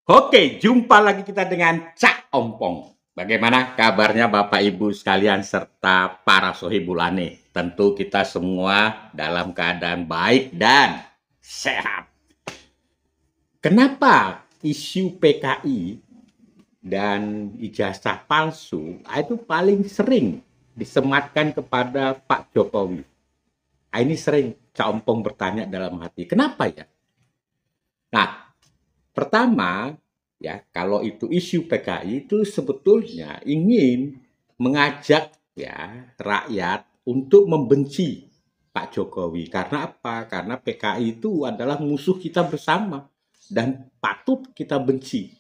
Oke, jumpa lagi kita dengan Cak Ompong. Bagaimana kabarnya Bapak Ibu sekalian serta para sohibulane? Tentu kita semua dalam keadaan baik dan sehat. Kenapa isu PKI dan ijazah palsu itu paling sering disematkan kepada Pak Jokowi? Ini sering Cak Ompong bertanya dalam hati, kenapa ya? Nah, pertama, ya, kalau itu isu PKI itu sebetulnya ingin mengajak ya rakyat untuk membenci Pak Jokowi. Karena apa? Karena PKI itu adalah musuh kita bersama dan patut kita benci.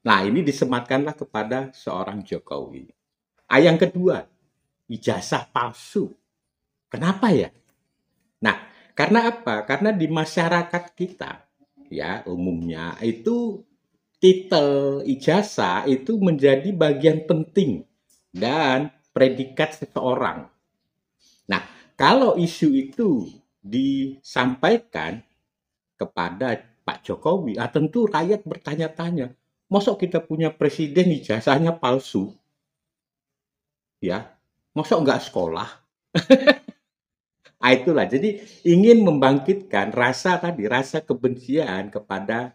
Nah, ini disematkanlah kepada seorang Jokowi. Yang kedua, ijazah palsu. Kenapa ya? Nah, karena apa? Karena di masyarakat kita ya umumnya itu titel ijazah itu menjadi bagian penting dan predikat seseorang. Nah, kalau isu itu disampaikan kepada Pak Jokowi, tentu rakyat bertanya-tanya, mosok kita punya presiden ijazahnya palsu? Ya, mosok nggak sekolah? Itulah, jadi ingin membangkitkan rasa tadi, rasa kebencian kepada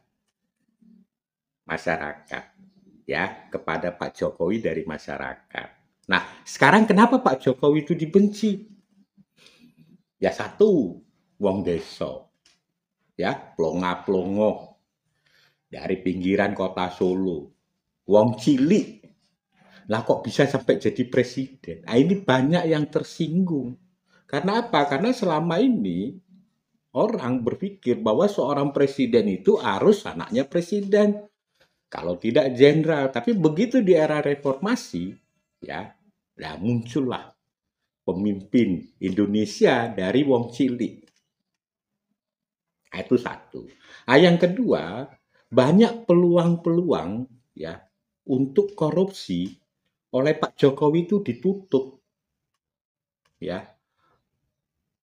masyarakat. Ya, kepada Pak Jokowi dari masyarakat. Nah, sekarang kenapa Pak Jokowi itu dibenci? Ya satu, wong desa, ya, plonga-plongo dari pinggiran kota Solo. Wong cilik. Lah kok bisa sampai jadi presiden? Ini banyak yang tersinggung. Karena apa? Karena selama ini orang berpikir bahwa seorang presiden itu harus anaknya presiden. Kalau tidak jenderal. Tapi begitu di era reformasi, ya, nah muncullah pemimpin Indonesia dari wong cilik. Itu satu. Yang kedua, banyak peluang-peluang ya untuk korupsi oleh Pak Jokowi itu ditutup. Ya,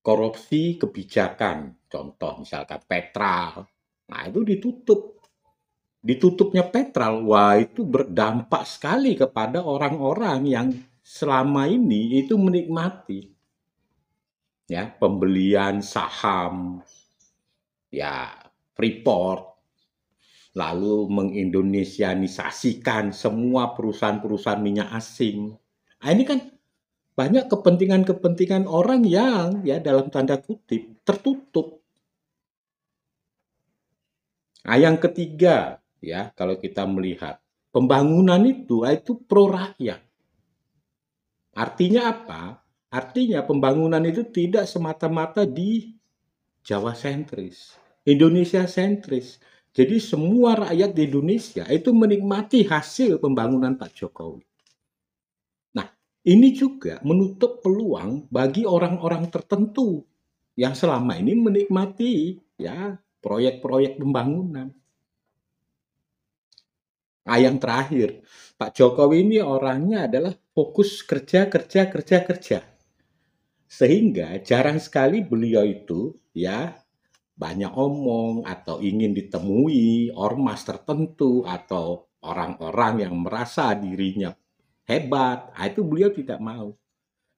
korupsi kebijakan, contoh misalkan Petral. Nah, itu ditutup. Ditutupnya Petral, wah itu berdampak sekali kepada orang-orang yang selama ini itu menikmati ya pembelian saham ya Freeport, lalu mengindonesianisasikan semua perusahaan-perusahaan minyak asing. Nah, ini kan banyak kepentingan-kepentingan orang yang ya dalam tanda kutip tertutup. Nah, yang ketiga ya kalau kita melihat pembangunan itu pro rakyat. Artinya apa? Artinya pembangunan itu tidak semata-mata di Jawa sentris, Indonesia sentris. Jadi semua rakyat di Indonesia itu menikmati hasil pembangunan Pak Jokowi. Nah, ini juga menutup peluang bagi orang-orang tertentu yang selama ini menikmati ya proyek-proyek pembangunan. Yang terakhir, Pak Jokowi ini orangnya adalah fokus kerja, kerja, kerja, kerja. Sehingga jarang sekali beliau itu ya banyak omong atau ingin ditemui ormas tertentu atau orang-orang yang merasa dirinya hebat. Itu beliau tidak mau.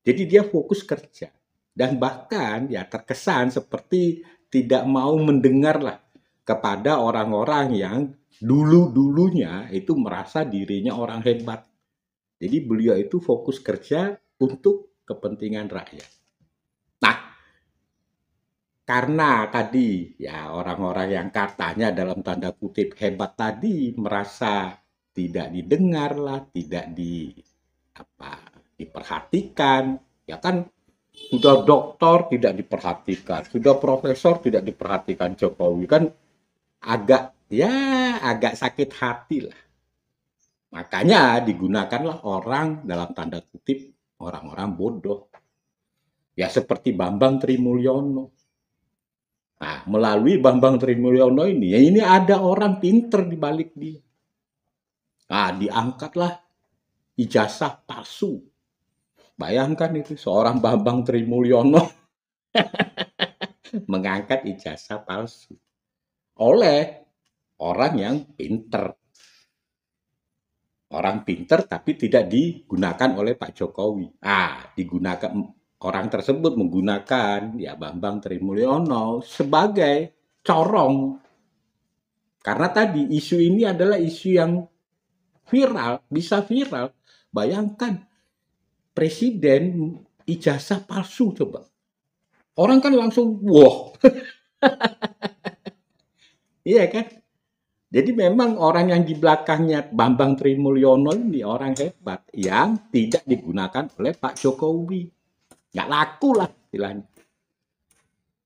Jadi dia fokus kerja. Dan bahkan ya terkesan seperti tidak mau mendengarlah kepada orang-orang yang dulu-dulunya itu merasa dirinya orang hebat. Jadi beliau itu fokus kerja untuk kepentingan rakyat. Nah, karena tadi ya orang-orang yang katanya dalam tanda kutip hebat tadi merasa tidak didengar lah, tidak diperhatikan, ya kan sudah doktor tidak diperhatikan, sudah profesor tidak diperhatikan Jokowi kan agak sakit hati lah. Makanya digunakanlah orang dalam tanda kutip orang-orang bodoh. Ya seperti Bambang Trimulyono. Nah, melalui Bambang Trimulyono ini ada orang pinter di balik dia. Nah, diangkatlah ijazah palsu. Bayangkan itu seorang Bambang Trimulyono mengangkat ijazah palsu oleh orang yang pinter. Orang pinter tapi tidak digunakan oleh Pak Jokowi. Digunakan orang tersebut menggunakan ya Bambang Trimulyono sebagai corong. Karena tadi isu ini adalah isu yang viral, bisa viral. Bayangkan presiden ijazah palsu coba. Orang kan langsung wow. Iya kan? Jadi memang orang yang di belakangnya Bambang Trimulyono ini orang hebat yang tidak digunakan oleh Pak Jokowi. Nggak laku lah istilahnya.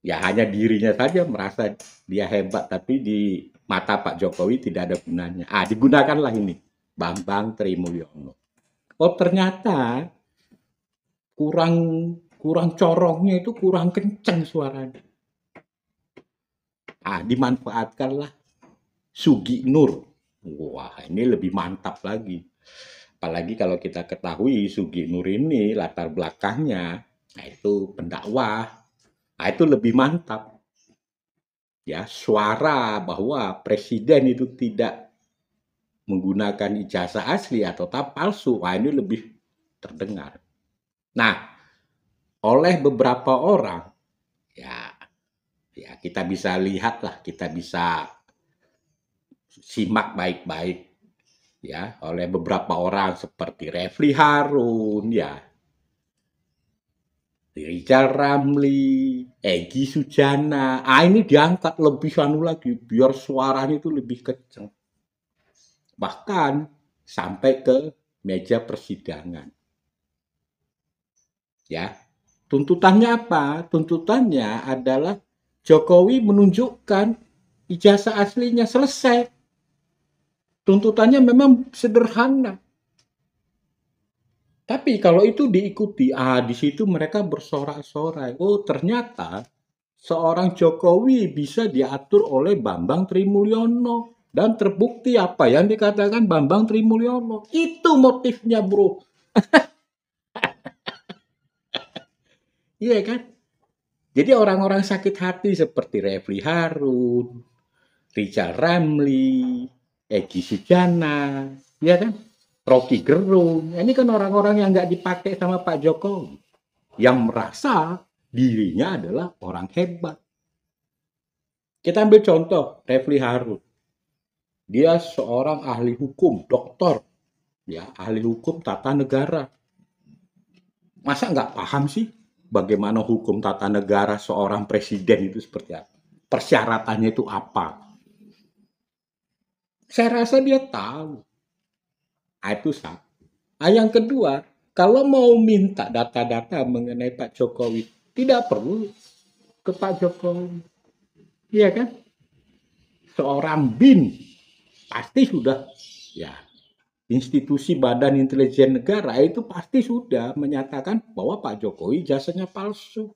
Ya hanya dirinya saja merasa dia hebat, tapi di mata Pak Jokowi tidak ada gunanya. Digunakanlah ini, Bambang Trimulyono. Oh ternyata kurang corongnya itu kurang kencang suaranya. Dimanfaatkanlah Sugi Nur. Wah, ini lebih mantap lagi. Apalagi kalau kita ketahui Sugi Nur ini latar belakangnya, itu pendakwah. Itu lebih mantap. Ya, suara bahwa presiden itu tidak menggunakan ijazah asli atau palsu, ini lebih terdengar. Nah, oleh beberapa orang, ya kita bisa lihatlah, kita bisa simak baik-baik ya oleh beberapa orang seperti Refli Harun, ya Rizal Ramli, Egy Sujana. Ini diangkat lebih lagi biar suaranya itu lebih kencang. Bahkan sampai ke meja persidangan. Ya. Tuntutannya apa? Tuntutannya adalah Jokowi menunjukkan ijazah aslinya selesai. Tuntutannya memang sederhana. Tapi kalau itu diikuti, di situ mereka bersorak-sorai. Oh, ternyata seorang Jokowi bisa diatur oleh Bambang Trimulyono. Dan terbukti apa yang dikatakan Bambang Trimulyono. Itu motifnya, bro. Iya kan? Jadi orang-orang sakit hati seperti Refli Harun, Rizal Ramli, Egy Sujana, ya kan? Rocky Gerung. Ini kan orang-orang yang nggak dipakai sama Pak Jokowi. Yang merasa dirinya adalah orang hebat. Kita ambil contoh Refli Harun. Dia seorang ahli hukum, doktor. Ya, ahli hukum tata negara. Masa nggak paham sih bagaimana hukum tata negara seorang presiden itu seperti apa? Persyaratannya itu apa? Saya rasa dia tahu. Itu satu. Yang kedua, kalau mau minta data-data mengenai Pak Jokowi, tidak perlu ke Pak Jokowi. Iya kan? Seorang BIN pasti sudah, ya, institusi Badan Intelijen Negara itu pasti sudah menyatakan bahwa Pak Jokowi jasanya palsu.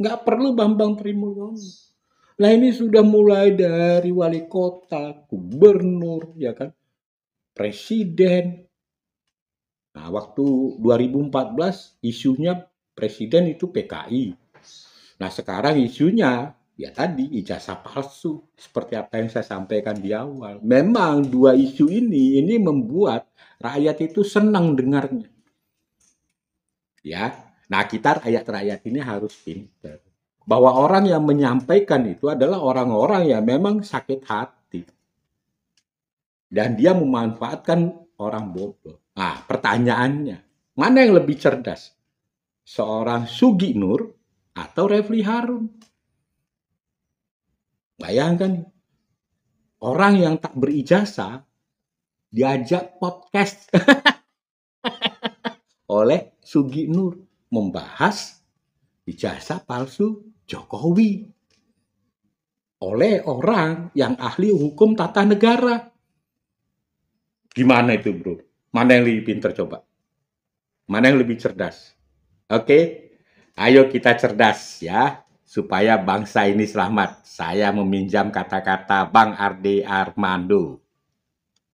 Nggak perlu Bambang Trimulyono. Nah ini sudah mulai dari wali kota, gubernur, ya kan, presiden. Nah waktu 2014 isunya presiden itu PKI. Nah sekarang isunya ya tadi ijazah palsu. Seperti apa yang saya sampaikan di awal. Memang dua isu ini membuat rakyat itu senang dengarnya. Ya, nah kita rakyat-rakyat ini harus pintar. Bahwa orang yang menyampaikan itu adalah orang-orang yang memang sakit hati. Dan dia memanfaatkan orang bodoh. Pertanyaannya, mana yang lebih cerdas? Seorang Sugi Nur atau Refli Harun? Bayangkan, orang yang tak berijazah diajak podcast oleh Sugi Nur membahas ijazah palsu Jokowi oleh orang yang ahli hukum tata negara. Gimana itu, bro? Mana yang lebih pintar coba? Mana yang lebih cerdas? Oke, ayo kita cerdas ya, supaya bangsa ini selamat. Saya meminjam kata-kata Bang Arde Armando.